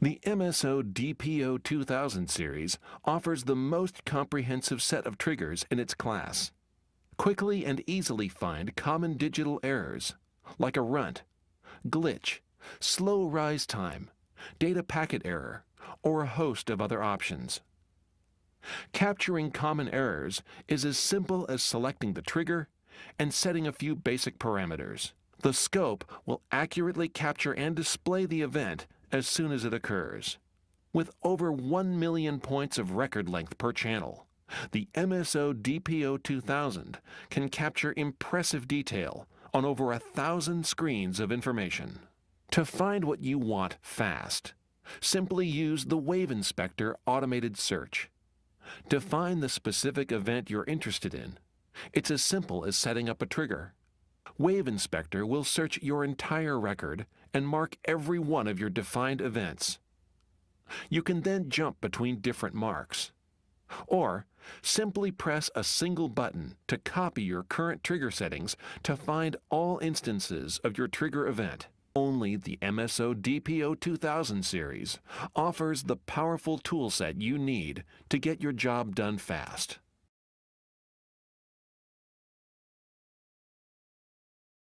The MSO DPO 2000 series offers the most comprehensive set of triggers in its class. Quickly and easily find common digital errors, like a runt, glitch, slow rise time, data packet error, or a host of other options. Capturing common errors is as simple as selecting the trigger and setting a few basic parameters. The scope will accurately capture and display the event as soon as it occurs. With over 1 million points of record length per channel, the MSO DPO 2000 can capture impressive detail on over 1,000 screens of information. To find what you want fast, simply use the Wave Inspector automated search. Define the specific event you're interested in. It's as simple as setting up a trigger. Wave Inspector will search your entire record and mark every one of your defined events. You can then jump between different marks. Or simply press a single button to copy your current trigger settings to find all instances of your trigger event. Only the MSO DPO 2000 series offers the powerful toolset you need to get your job done fast.